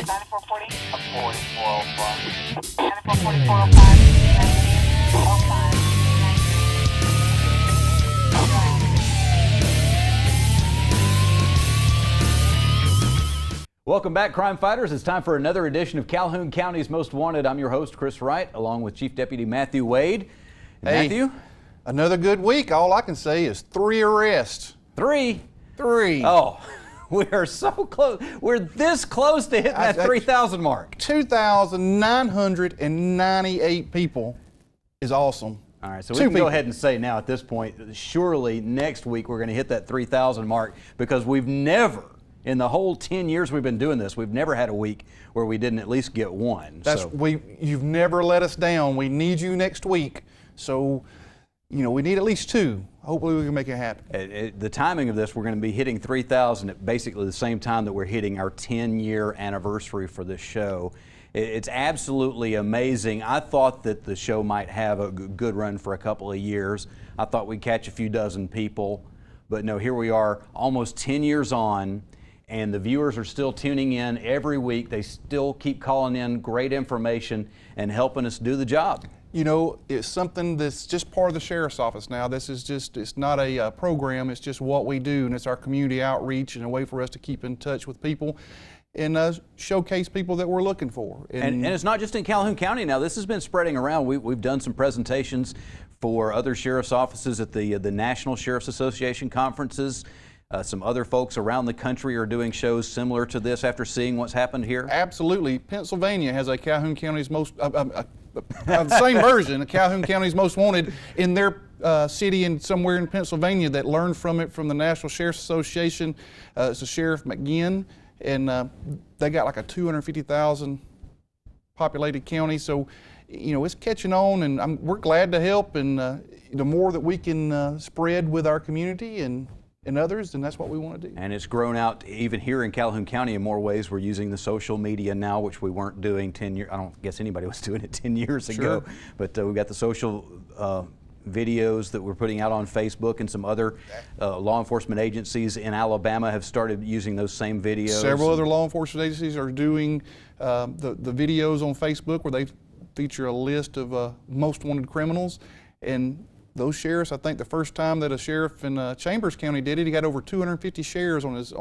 9440. 4405. 9445. Welcome back, crime fighters. It's time for another edition of Calhoun County's Most Wanted. I'm your host, Chris Wright, along with Chief Deputy Matthew Wade. Hey, Matthew? Another good week. All I can say is 3 arrests. Three. Oh, We are so close. We're this close to hitting that 3,000 mark. 2,998 people is awesome. All right, so we can go ahead and say now at this point, surely next week we're going to hit that 3,000 mark, because we've never, in the whole 10 years we've been doing this, we've never had a week where we didn't at least get one. You've never let us down. We need you next week. So, we need at least 2. Hopefully we can make it happen. The timing of this, we're going to be hitting 3,000 at basically the same time that we're hitting our 10-year anniversary for this show. It's absolutely amazing. I thought that the show might have a good run for a couple of years. I thought we'd catch a few dozen people, but no, here we are almost 10 years on, and the viewers are still tuning in every week. They still keep calling in great information and helping us do the job. It's something that's just part of the sheriff's office now. It's not a program, it's just what we do, and it's our community outreach and a way for us to keep in touch with people and showcase people that we're looking for. And it's not just in Calhoun County now. This has been spreading around. We've done some presentations for other sheriff's offices at the National Sheriff's Association conferences. Some other folks around the country are doing shows similar to this after seeing what's happened here. Absolutely. Pennsylvania has a Calhoun County's most, the same version, of Calhoun County's Most Wanted in their city and somewhere in Pennsylvania that learned from it from the National Sheriff's Association. It's a Sheriff McGinn, and they got like a 250,000 populated county. So, it's catching on, and we're glad to help. And the more that we can spread with our community and others, and that's what we want to do. And it's grown out even here in Calhoun County in more ways. We're using the social media now, which we weren't doing 10 years. I don't guess anybody was doing it 10 years ago. But we've got the social videos that we're putting out on Facebook, and some other law enforcement agencies in Alabama have started using those same videos. Several other law enforcement agencies are doing the videos on Facebook where they feature a list of most wanted criminals. And those sheriffs, I think the first time that a sheriff in Chambers County did it, he got over 250 shares on his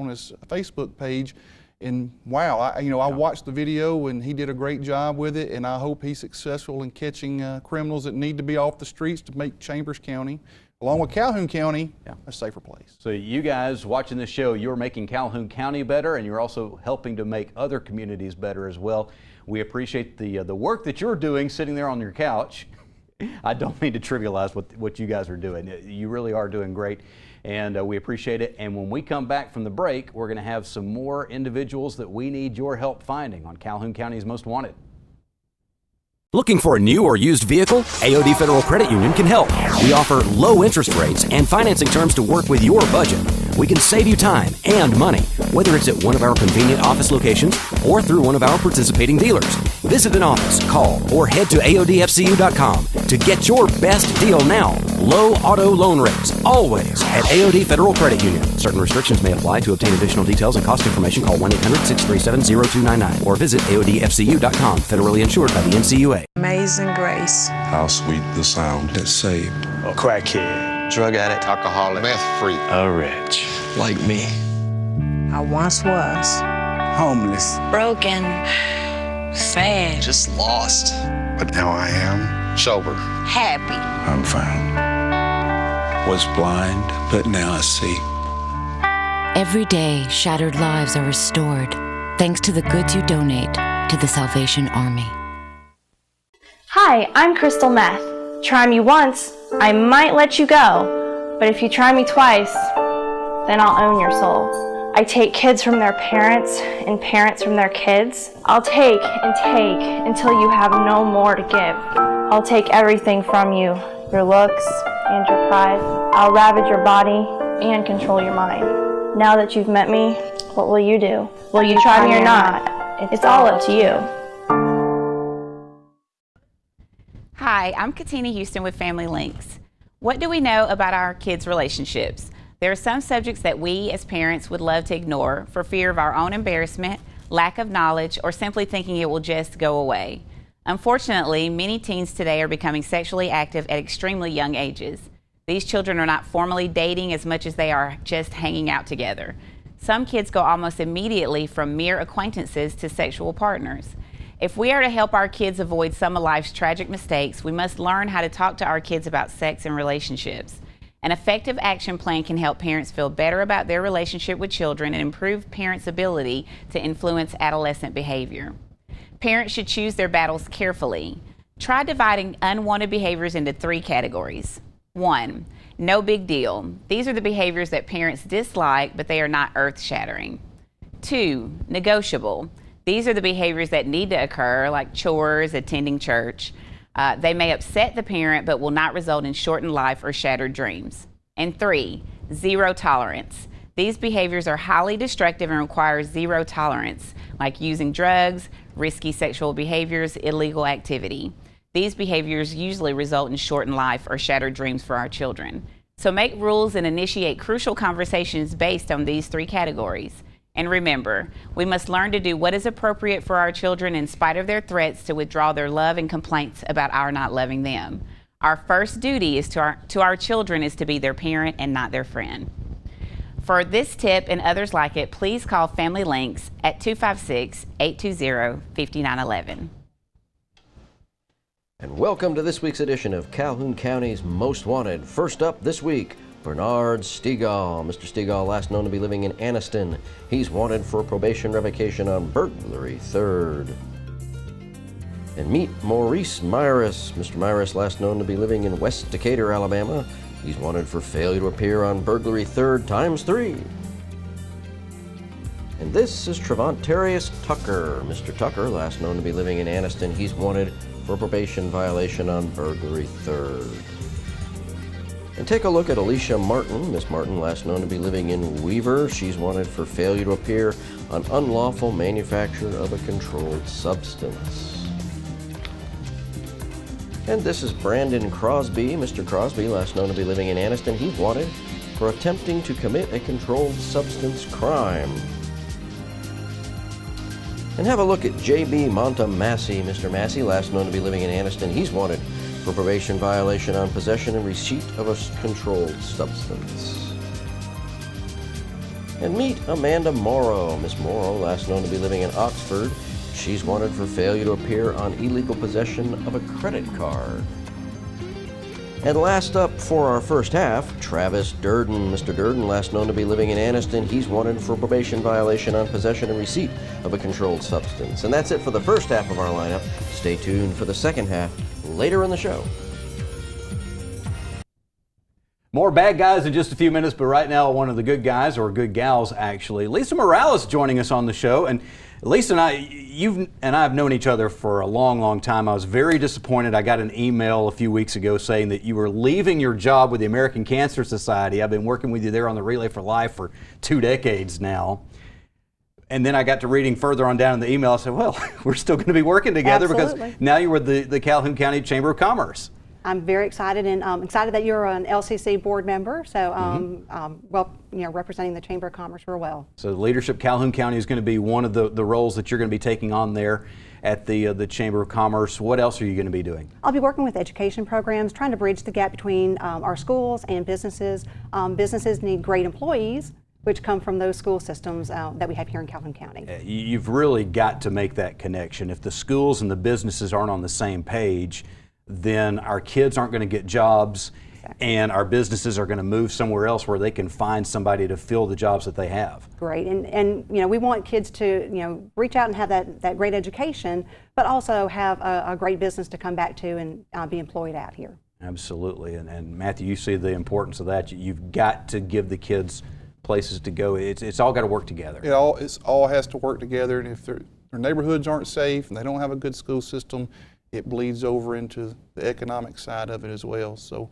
Facebook page. And wow, I watched the video, and he did a great job with it, and I hope he's successful in catching criminals that need to be off the streets to make Chambers County, along with Calhoun County, a safer place. So you guys watching this show, you're making Calhoun County better, and you're also helping to make other communities better as well. We appreciate the work that you're doing sitting there on your couch. I don't mean to trivialize what you guys are doing. You really are doing great, and we appreciate it. And when we come back from the break, we're going to have some more individuals that we need your help finding on Calhoun County's Most Wanted. Looking for a new or used vehicle? AOD Federal Credit Union can help. We offer low interest rates and financing terms to work with your budget. We can save you time and money, whether it's at one of our convenient office locations or through one of our participating dealers. Visit an office, call, or head to AODFCU.com to get your best deal now. Low auto loan rates, always at AOD Federal Credit Union. Certain restrictions may apply. To obtain additional details and cost information, call 1-800-637-0299 or visit AODFCU.com. Federally insured by the NCUA. Amazing grace. How sweet the sound that saved a crackhead, drug addict, alcoholic, meth freak, a wretch like me. I once was homeless, broken, sad, just lost. But now I am sober, happy. I'm found. Was blind, but now I see. Every day, shattered lives are restored thanks to the goods you donate to the Salvation Army. Hi, I'm Crystal Meth. Try me once, I might let you go. But if you try me twice, then I'll own your soul. I take kids from their parents and parents from their kids. I'll take and take until you have no more to give. I'll take everything from you, your looks and your pride. I'll ravage your body and control your mind. Now that you've met me, what will you do? Will you try me or not? It's all up to you. Hi, I'm Katina Houston with Family Links. What do we know about our kids' relationships? There are some subjects that we as parents would love to ignore for fear of our own embarrassment, lack of knowledge, or simply thinking it will just go away. Unfortunately, many teens today are becoming sexually active at extremely young ages. These children are not formally dating as much as they are just hanging out together. Some kids go almost immediately from mere acquaintances to sexual partners. If we are to help our kids avoid some of life's tragic mistakes, we must learn how to talk to our kids about sex and relationships. An effective action plan can help parents feel better about their relationship with children and improve parents' ability to influence adolescent behavior. Parents should choose their battles carefully. Try dividing unwanted behaviors into 3 categories. 1, no big deal. These are the behaviors that parents dislike, but they are not earth-shattering. 2, negotiable. These are the behaviors that need to occur, like chores, attending church. They may upset the parent, but will not result in shortened life or shattered dreams. And 3, zero tolerance. These behaviors are highly destructive and require zero tolerance, like using drugs, risky sexual behaviors, illegal activity. These behaviors usually result in shortened life or shattered dreams for our children. So make rules and initiate crucial conversations based on these 3 categories. And remember, we must learn to do what is appropriate for our children in spite of their threats to withdraw their love and complaints about our not loving them. Our first duty is to our children is to be their parent and not their friend. For this tip and others like it, please call Family Links at 256-820-5911. And welcome to this week's edition of Calhoun County's Most Wanted. First up this week, Bernard Stegall. Mr. Stegall, last known to be living in Anniston. He's wanted for probation revocation on burglary, 3rd. And meet Maurice Myris. Mr. Myris, last known to be living in West Decatur, Alabama. He's wanted for failure to appear on burglary, 3rd, times 3. And this is Trevontarius Tucker. Mr. Tucker, last known to be living in Anniston. He's wanted for probation violation on burglary, 3rd. And take a look at Alicia Martin. Miss Martin, last known to be living in Weaver. She's wanted for failure to appear on unlawful manufacture of a controlled substance. And this is Brandon Crosby. Mr. Crosby, last known to be living in Anniston. He's wanted for attempting to commit a controlled substance crime. And have a look at J.B. Massey. Mr. Massey, last known to be living in Anniston. He's wanted for probation violation on possession and receipt of a controlled substance. And meet Amanda Morrow. Miss Morrow, last known to be living in Oxford. She's wanted for failure to appear on illegal possession of a credit card. And last up for our first half, Travis Durden. Mr. Durden, last known to be living in Anniston. He's wanted for probation violation on possession and receipt of a controlled substance. And that's it for the first half of our lineup. Stay tuned for the second half later in the show. More bad guys in just a few minutes, but right now one of the good guys, or good gals actually, Lisa Morales, joining us on the show. And Lisa and I, you and I have known each other for a long, long time. I was very disappointed. I got an email a few weeks ago saying that you were leaving your job with the American Cancer Society. I've been working with you there on the Relay for Life for 2 decades now. And then I got to reading further on down in the email. I said, well, we're still going to be working together. Absolutely. Because now you're with the Calhoun County Chamber of Commerce. I'm very excited, and excited that you're an LCC board member. So, well, representing the Chamber of Commerce real well. So leadership Calhoun County is going to be one of the roles that you're going to be taking on there at the Chamber of Commerce. What else are you going to be doing? I'll be working with education programs, trying to bridge the gap between our schools and businesses. Businesses need great employees, which come from those school systems that we have here in Calhoun County. You've really got to make that connection. If the schools and the businesses aren't on the same page, then our kids aren't going to get jobs, and our businesses are going to move somewhere else where they can find somebody to fill the jobs that they have. Great, and we want kids to reach out and have that great education, but also have a great business to come back to and be employed out here. Absolutely, and Matthew, you see the importance of that. You've got to give the kids places to go. It's all got to work together. It all has to work together, and if their neighborhoods aren't safe and they don't have a good school system, it bleeds over into the economic side of it as well. So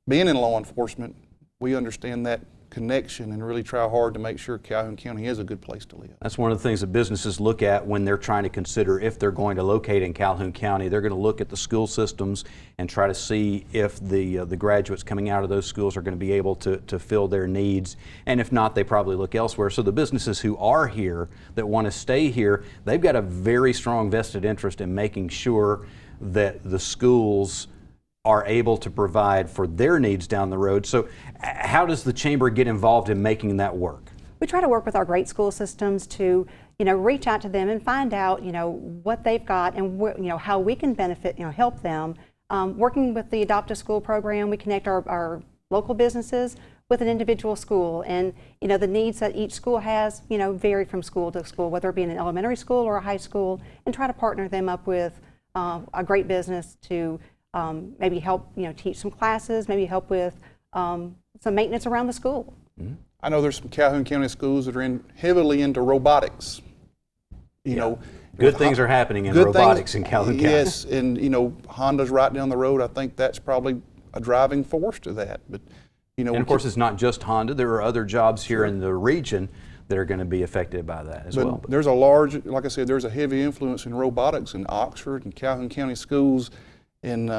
being in law enforcement, we understand that connection and really try hard to make sure Calhoun County is a good place to live. That's one of the things that businesses look at when they're trying to consider if they're going to locate in Calhoun County. They're going to look at the school systems and try to see if the graduates coming out of those schools are going to be able to fill their needs. And if not, they probably look elsewhere. So the businesses who are here that want to stay here, they've got a very strong vested interest in making sure that the schools are able to provide for their needs down the road. So how does the Chamber get involved in making that work? We try to work with our great school systems to, reach out to them and find out, what they've got and how we can benefit, help them. Working with the Adopt a School program, we connect our local businesses with an individual school, and the needs that each school has, vary from school to school, whether it be in an elementary school or a high school, and try to partner them up with a great business to maybe help, teach some classes, maybe help with some maintenance around the school. Mm-hmm. I know there's some Calhoun County schools that are heavily into robotics. Good things are happening in robotics in Calhoun County. Yes, and Honda's right down the road. I think that's probably a driving force to that. But and of course, it's not just Honda. There are other jobs here in the region that are going to be affected by that as well. But there's a large, like I said, there's a heavy influence in robotics in Oxford and Calhoun County schools. And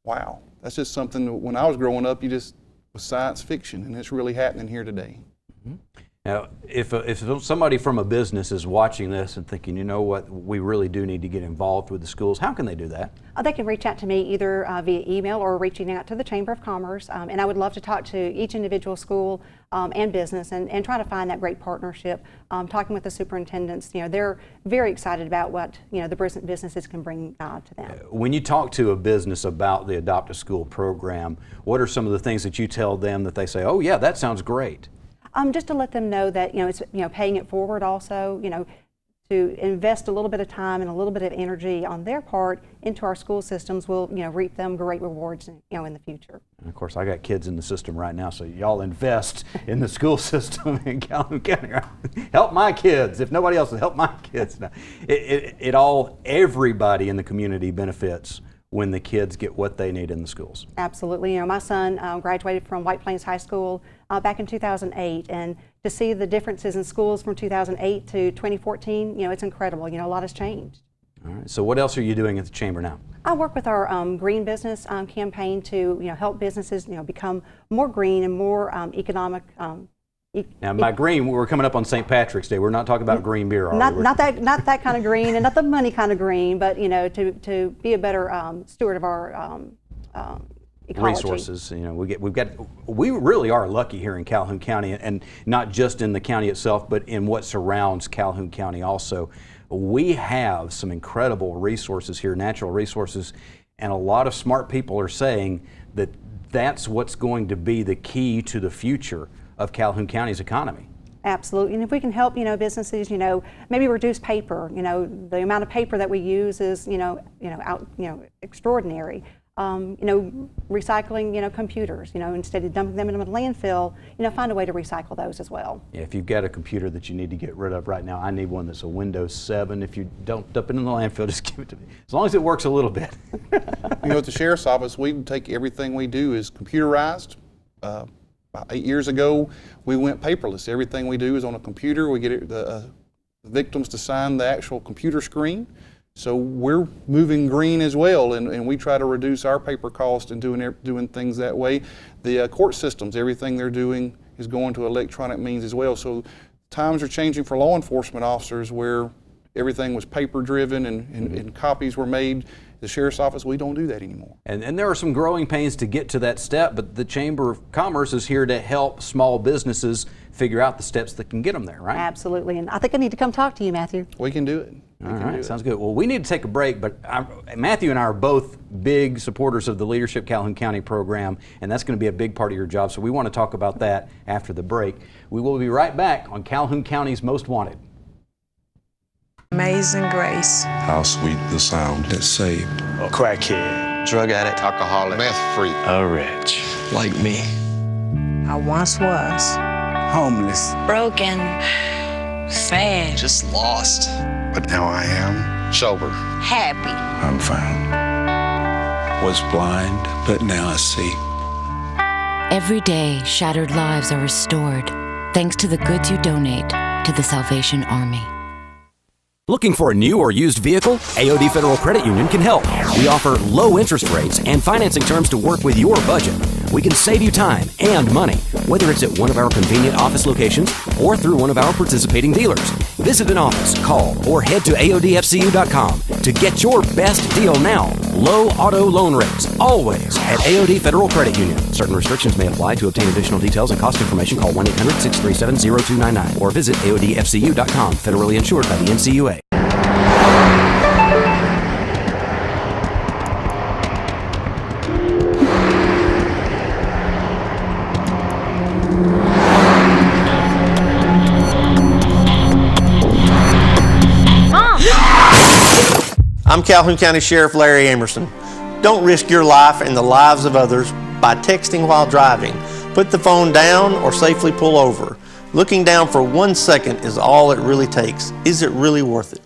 wow, that's just something that when I was growing up, was science fiction, and it's really happening here today. Mm-hmm. Now, if somebody from a business is watching this and thinking, you know what, we really do need to get involved with the schools, how can they do that? They can reach out to me either via email or reaching out to the Chamber of Commerce, and I would love to talk to each individual school and business and try to find that great partnership. Talking with the superintendents, they're very excited about what the businesses can bring to them. When you talk to a business about the Adopt a School program, what are some of the things that you tell them that they say, oh yeah, that sounds great? Just to let them know that it's paying it forward also, to invest a little bit of time and a little bit of energy on their part into our school systems will reap them great rewards in the future. And of course, I got kids in the system right now, so y'all invest in the school system in Calhoun County. Help my kids. If nobody else will help my kids. Now, everybody in the community benefits when the kids get what they need in the schools. Absolutely. My son graduated from White Plains High School back in 2008, and to see the differences in schools from 2008 to 2014, it's incredible. A lot has changed. All right. So what else are you doing at the Chamber now? I work with our green business campaign to help businesses become more green and more economic. Now, by green, we're coming up on St. Patrick's Day. We're not talking about green beer, are we? Not that kind of green, and not the money kind of green, but to be a better steward of our ecology. Resources. We really are lucky here in Calhoun County, and not just in the county itself, but in what surrounds Calhoun County also. We have some incredible resources here, natural resources, and a lot of smart people are saying that that's what's going to be the key to the future of Calhoun County's economy. Absolutely, and if we can help, businesses, maybe reduce paper. The amount of paper that we use is, extraordinary. Recycling, computers. Instead of dumping them in a landfill, find a way to recycle those as well. Yeah, if you've got a computer that you need to get rid of right now, I need one that's a Windows 7. If you don't dump it in the landfill, just give it to me. As long as it works a little bit. At the Sheriff's Office, we take everything we do is computerized. About 8 years ago, we went paperless. Everything we do is on a computer. We get the victims to sign the actual computer screen. So we're moving green as well, and we try to reduce our paper cost and doing things that way. The court systems, everything they're doing is going to electronic means as well. So times are changing for law enforcement officers where everything was paper driven and copies were made. The Sheriff's Office, we don't do that anymore. And there are some growing pains to get to that step, but the Chamber of Commerce is here to help small businesses figure out the steps that can get them there, right? Absolutely, and I think I need to come talk to you, Matthew. We can do it. All right, sounds good. Well, we need to take a break, but Matthew and I are both big supporters of the Leadership Calhoun County program, and that's going to be a big part of your job, so we want to talk about that after the break. We will be right back on Calhoun County's Most Wanted. Amazing grace. How sweet the sound that saved A crackhead, drug addict, alcoholic, meth freak, a wretch, like me. I once was homeless, broken, sad, Just lost. but now I am. Sober. happy. I'm found. Was blind, but now I see. Every day, shattered lives are restored thanks to the goods you donate to the Salvation Army. Looking for a new or used vehicle? AOD Federal Credit Union can help. We offer low interest rates and financing terms to work with your budget. We can save you time and money, whether it's at one of our convenient office locations or through one of our participating dealers. Visit an office, call, or head to AODFCU.com to get your best deal now. Low auto loan rates, always at AOD Federal Credit Union. Certain restrictions may apply. To obtain additional details and cost information, call 1-800-637-0299 or visit AODFCU.com. Federally insured by the NCUA. I'm Calhoun County Sheriff Larry Emerson. Don't risk your life and the lives of others by texting while driving. Put the phone down or safely pull over. Looking down for 1 second is all it really takes. Is it really worth it?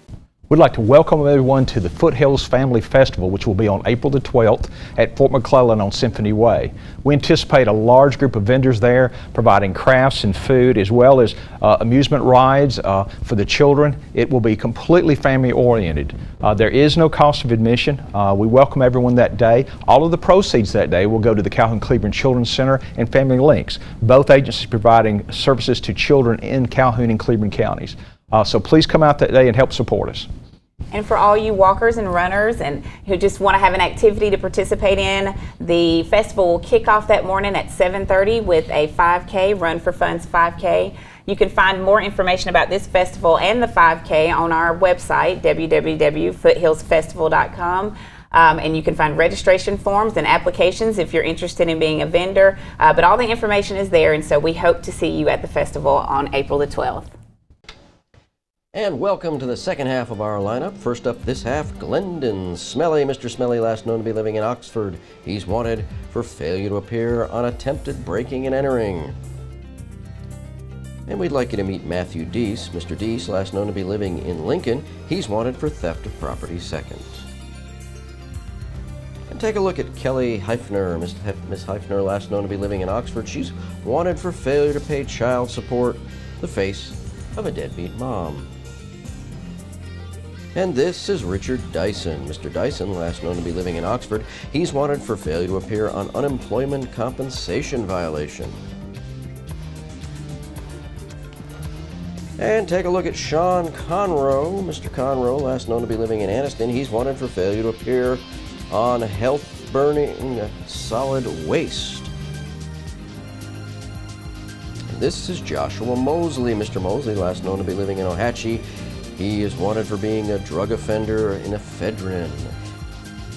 We'd like to welcome everyone to the Foothills Family Festival, which will be on April the 12th at Fort McClellan on Symphony Way. We anticipate a large group of vendors there providing crafts and food, as well as amusement rides for the children. It will be completely family oriented. There is no cost of admission. We welcome everyone that day. All of the proceeds that day will go to the Calhoun Cleveland Children's Center and Family Links, both agencies providing services to children in Calhoun and Cleveland counties. So please come out that day and help support us. And for all you walkers and runners and who just want to have an activity to participate in, the festival will kick off that morning at 7:30 with a 5K, Run for Funds 5K. You can find more information about this festival and the 5K on our website, www.foothillsfestival.com. And you can find registration forms and applications if you're interested in being a vendor. But all the information is there, and so we hope to see you at the festival on April the 12th. And welcome to the second half of our lineup. First up this half, Glendon Smelly. Mr. Smelly, last known to be living in Oxford. He's wanted for failure to appear on attempted breaking and entering. And we'd like you to meet Matthew Deese. Mr. Deese, last known to be living in Lincoln. He's wanted for theft of property second. And take a look at Kelly Heifner. Miss Heifner, last known to be living in Oxford. She's wanted for failure to pay child support, the face of a deadbeat mom. And this is Richard Dyson. Mr. Dyson, last known to be living in Oxford, he's wanted for failure to appear on unemployment compensation violation. And take a look at Sean Conroe. Mr. Conroe, last known to be living in Anniston, he's wanted for failure to appear on health burning solid waste. And this is Joshua Mosley. Mr. Mosley, last known to be living in Ohatchee, he is wanted for being a drug offender in ephedrine.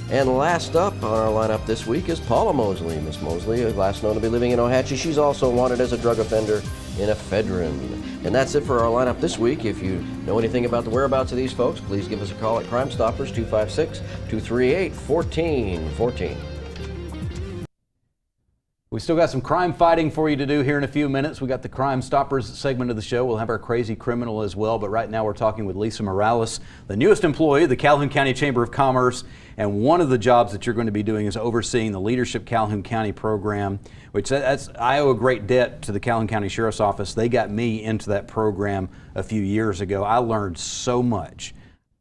And last up on our lineup this week is Paula Mosley. Miss Mosley, last known to be living in Ohatchee, she's also wanted as a drug offender in ephedrine. And that's it for our lineup this week. If you know anything about the whereabouts of these folks, please give us a call at Crime Stoppers 256-238-1414. We still got some crime fighting for you to do here in a few minutes. We got the Crime Stoppers segment of the show. We'll have our crazy criminal as well, but right now we're talking with Lisa Morales, the newest employee of the Calhoun County Chamber of Commerce, and one of the jobs that you're going to be doing is overseeing the Leadership Calhoun County program, which I owe a great debt to the Calhoun County Sheriff's Office. They got me into that program a few years ago. I learned so much.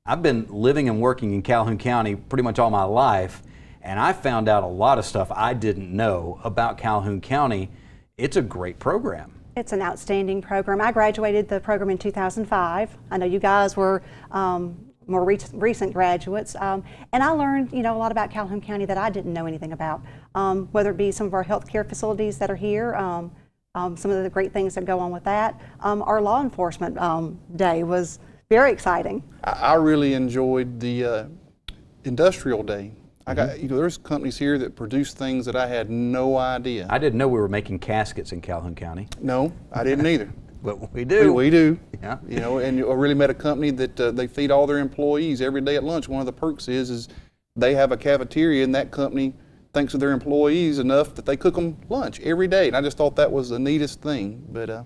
I've been living and working in Calhoun County pretty much all my life, and I found out a lot of stuff I didn't know about Calhoun County. It's a great program. It's an outstanding program. I graduated the program in 2005. I know you guys were more recent graduates, and I learned, a lot about Calhoun County that I didn't know anything about, whether it be some of our healthcare facilities that are here, some of the great things that go on with that. Our law enforcement day was very exciting. I really enjoyed the industrial day. I got, there's companies here that produce things that I had no idea. I didn't know we were making caskets in Calhoun County. No, I didn't either. But we do. We do. Yeah. And I really met a company that they feed all their employees every day at lunch. One of the perks is they have a cafeteria, and that company thinks of their employees enough that they cook them lunch every day. And I just thought that was the neatest thing. But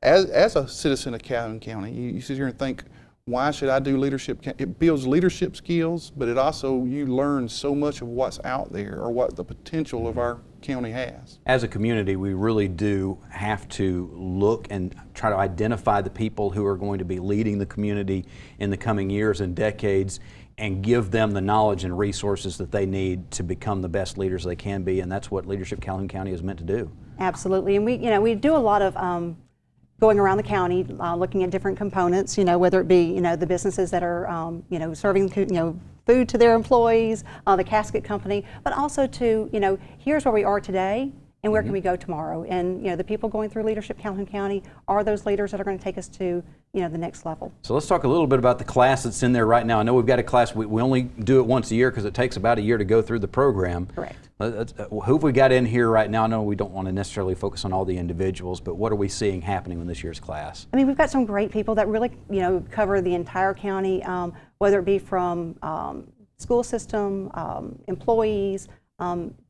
as a citizen of Calhoun County, you sit here and think, why should I do leadership? It builds leadership skills, but it also, you learn so much of what's out there or what the potential of our county has. As a community, we really do have to look and try to identify the people who are going to be leading the community in the coming years and decades, and give them the knowledge and resources that they need to become the best leaders they can be, and that's what Leadership Calhoun County is meant to do. Absolutely, and we do a lot of going around the county, looking at different components, whether it be, the businesses that are, serving, food to their employees, the casket company, but also to, here's where we are today and where can we go tomorrow? And, the people going through Leadership Calhoun County are those leaders that are going to take us to, the next level. So let's talk a little bit about the class that's in there right now. I know we've got a class, we only do it once a year because it takes about a year to go through the program. Correct. Who have we got in here right now? I know we don't want to necessarily focus on all the individuals, but what are we seeing happening in this year's class? I mean, we've got some great people that really, cover the entire county, whether it be from school system, employees,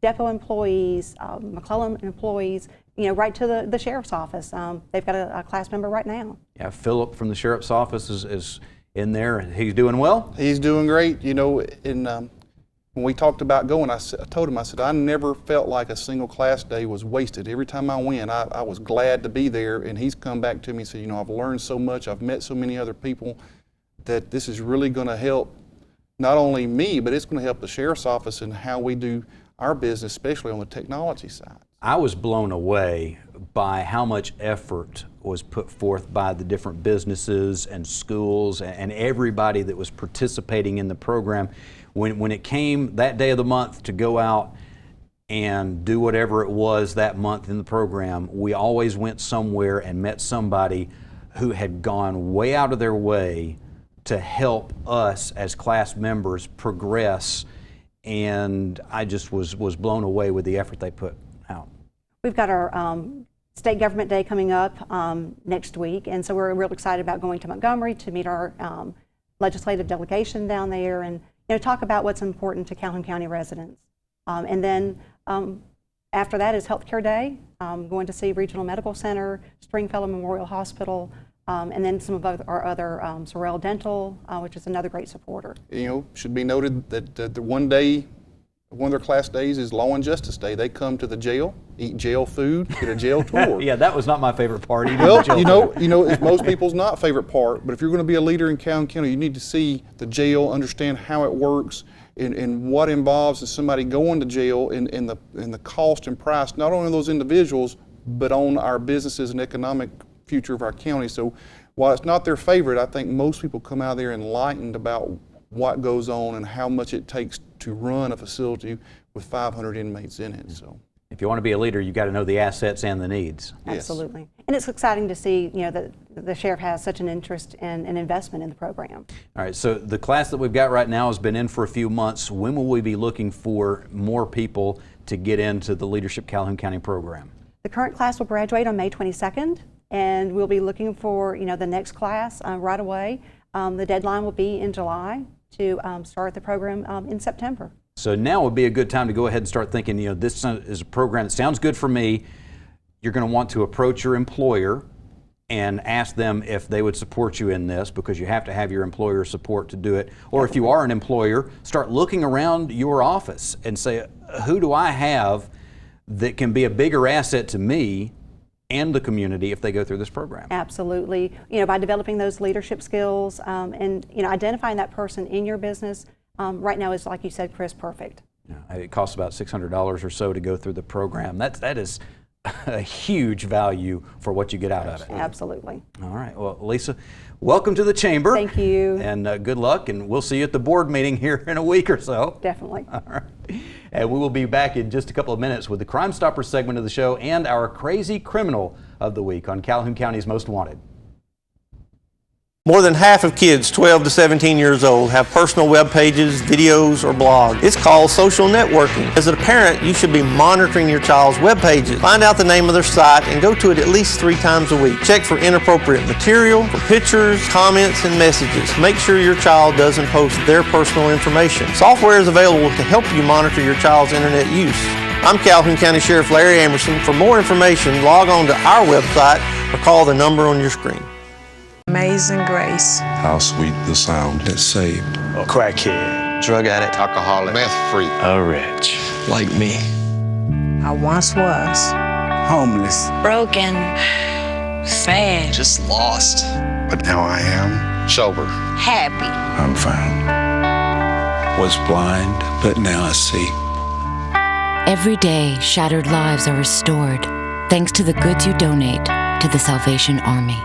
depot employees, McClellan employees, right to the sheriff's office. They've got a class member right now. Yeah, Philip from the sheriff's office is in there. He's doing well? He's doing great. When we talked about going, I told him, I said, I never felt like a single class day was wasted. Every time I went, I was glad to be there, and he's come back to me and said, I've learned so much, I've met so many other people, that this is really going to help not only me, but it's going to help the sheriff's office and how we do our business, especially on the technology side. I was blown away by how much effort was put forth by the different businesses and schools and everybody that was participating in the program. When it came that day of the month to go out and do whatever it was that month in the program, we always went somewhere and met somebody who had gone way out of their way to help us as class members progress, and I just was blown away with the effort they put out. We've got our State Government Day coming up next week, and so we're real excited about going to Montgomery to meet our legislative delegation down there and talk about what's important to Calhoun County residents. And then after that is Healthcare Day, going to see Regional Medical Center, Stringfellow Memorial Hospital, and then some of our other Sorrell Dental, which is another great supporter. Should be noted that the one of their class days is Law and Justice Day. They come to the jail, eat jail food, get a jail tour. Yeah, that was not my favorite part. Well, it's most people's not favorite part, but if you're going to be a leader in Calhoun County, you need to see the jail, understand how it works, and what involves in somebody going to jail, and the cost and price, not only on those individuals, but on our businesses and economic future of our county. So while it's not their favorite, I think most people come out of there enlightened about what goes on and how much it takes to run a facility with 500 inmates in it. So, if you want to be a leader, you've got to know the assets and the needs. Absolutely. Yes. And it's exciting to see, that the sheriff has such an interest and an investment in the program. All right, so the class that we've got right now has been in for a few months. When will we be looking for more people to get into the Leadership Calhoun County program? The current class will graduate on May 22nd, and we'll be looking for, the next class right away. The deadline will be in July to start the program in September. So now would be a good time to go ahead and start thinking, this is a program that sounds good for me. You're going to want to approach your employer and ask them if they would support you in this, because you have to have your employer support to do it. Or if you are an employer, start looking around your office and say, who do I have that can be a bigger asset to me and the community if they go through this program? Absolutely. By developing those leadership skills and identifying that person in your business right now is, like you said, Chris, perfect. Yeah, it costs about $600 or so to go through the program. That is a huge value for what you get out of it. Absolutely. All right. Well, Lisa, welcome to the chamber. Thank you. And good luck, and we'll see you at the board meeting here in a week or so. Definitely. All right. And we will be back in just a couple of minutes with the Crime Stopper segment of the show and our Crazy Criminal of the Week on Calhoun County's Most Wanted. More than half of kids 12 to 17 years old have personal web pages, videos, or blogs. It's called social networking. As a parent, you should be monitoring your child's web pages. Find out the name of their site and go to it at least 3 times a week. Check for inappropriate material, for pictures, comments, and messages. Make sure your child doesn't post their personal information. Software is available to help you monitor your child's internet use. I'm Calhoun County Sheriff Larry Amerson. For more information, log on to our website or call the number on your screen. Amazing Grace. How sweet the sound that saved A crackhead. Drug addict. Alcoholic. Meth freak. A wretch. Like me. I once was. Homeless. Broken. Sad. Just lost. but now I am sober. Happy. I'm found. Was blind, but now I see. Every day, shattered lives are restored thanks to the goods you donate to the Salvation Army.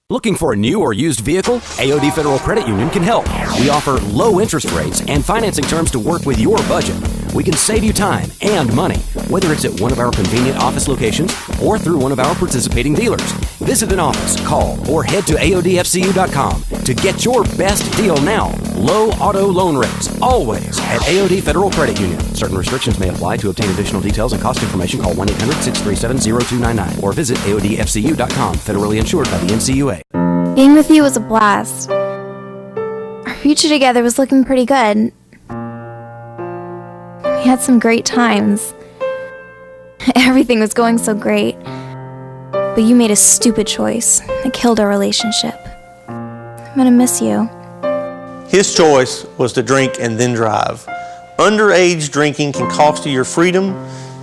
Looking for a new or used vehicle? AOD Federal Credit Union can help. We offer low interest rates and financing terms to work with your budget. We can save you time and money, whether it's at one of our convenient office locations or through one of our participating dealers. Visit an office, call, or head to AODFCU.com to get your best deal now. Low auto loan rates, always at AOD Federal Credit Union. Certain restrictions may apply. To obtain additional details and cost information, call 1-800-637-0299 or visit AODFCU.com. Federally insured by the NCUA. Being with you was a blast. Our future together was looking pretty good. We had some great times. Everything was going so great. But you made a stupid choice that killed our relationship. I'm gonna miss you. His choice was to drink and then drive. Underage drinking can cost you your freedom.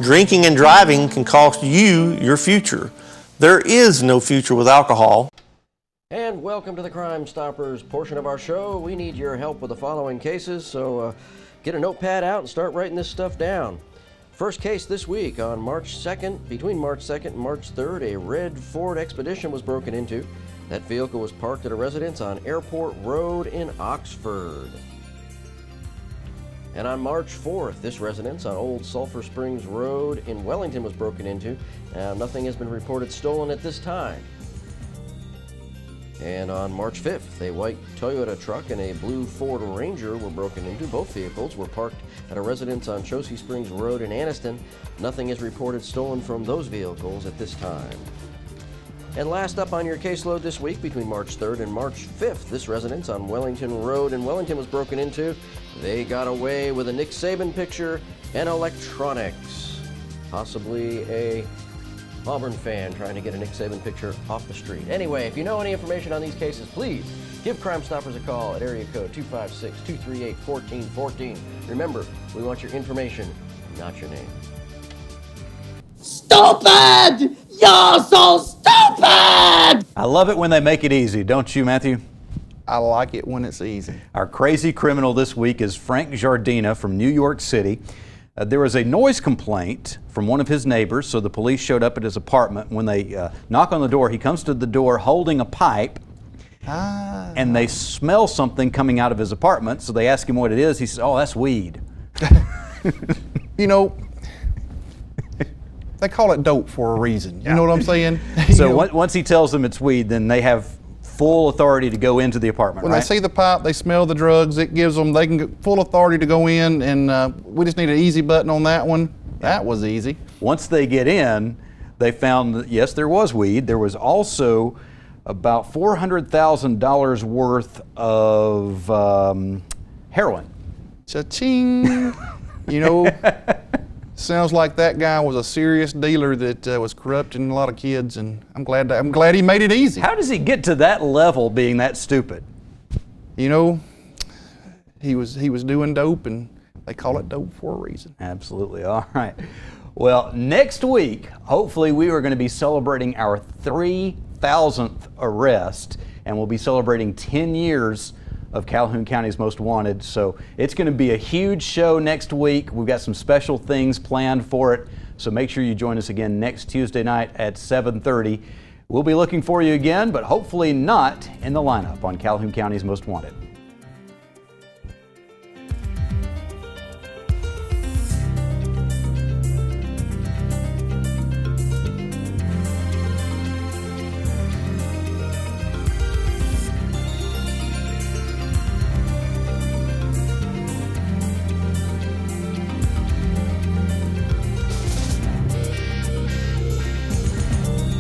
Drinking and driving can cost you your future. There is no future with alcohol. And welcome to the Crime Stoppers portion of our show. We need your help with the following cases, so get a notepad out and start writing this stuff down. First case this week on March 2nd, between March 2nd and March 3rd, a red Ford Expedition was broken into. That vehicle was parked at a residence on Airport Road in Oxford. And on March 4th, this residence on Old Sulphur Springs Road in Wellington was broken into. Nothing has been reported stolen at this time. And on March 5th, a white Toyota truck and a blue Ford Ranger were broken into. Both vehicles were parked at a residence on Chosey Springs Road in Anniston. Nothing is reported stolen from those vehicles at this time. And last up on your caseload this week, between March 3rd and March 5th, this residence on Wellington Road in Wellington was broken into. They got away with a Nick Saban picture and electronics. Possibly a Auburn fan trying to get a Nick Saban picture off the street. Anyway, if you know any information on these cases, please give Crime Stoppers a call at area code 256-238-1414. Remember, we want your information, not your name. Stupid! You're so stupid! I love it when they make it easy, don't you, Matthew? I like it when it's easy. Our crazy criminal this week is Frank Jardina from New York City. There was a noise complaint from one of his neighbors, so the police showed up at his apartment. When they knock on the door, he comes to the door holding a pipe, and they smell something coming out of his apartment, so they ask him what it is. He says, "Oh, that's weed." You know, they call it dope for a reason. You know what I'm saying? So once he tells them it's weed, then they have full authority to go into the apartment, when right? they see the pipe, they smell the drugs, it gives them, they can get full authority to go in, and we just need an easy button on that one. That was easy. Once they get in, they found that, yes, there was weed. There was also about $400,000 worth of heroin. Cha-ching! You know, sounds like that guy was a serious dealer that was corrupting a lot of kids, and I'm glad he made it easy. How does he get to that level being that stupid? You know, he was doing dope, and they call it dope for a reason. Absolutely. All right. Well, next week, hopefully we are going to be celebrating our 3,000th arrest, and we'll be celebrating 10 years of Calhoun County's Most Wanted. So it's going to be a huge show next week. We've got some special things planned for it. So make sure you join us again next Tuesday night at 7:30. We'll be looking for you again, but hopefully not in the lineup on Calhoun County's Most Wanted.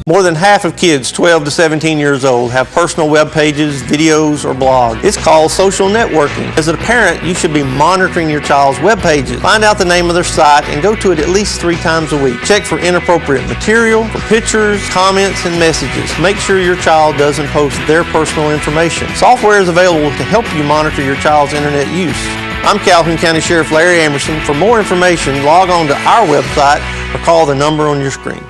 More than half of kids 12 to 17 years old have personal web pages, videos, or blogs. It's called social networking. As a parent, you should be monitoring your child's web pages. Find out the name of their site and go to it at least 3 times a week. Check for inappropriate material, for pictures, comments, and messages. Make sure your child doesn't post their personal information. Software is available to help you monitor your child's internet use. I'm Calhoun County Sheriff Larry Amerson. For more information, log on to our website or call the number on your screen.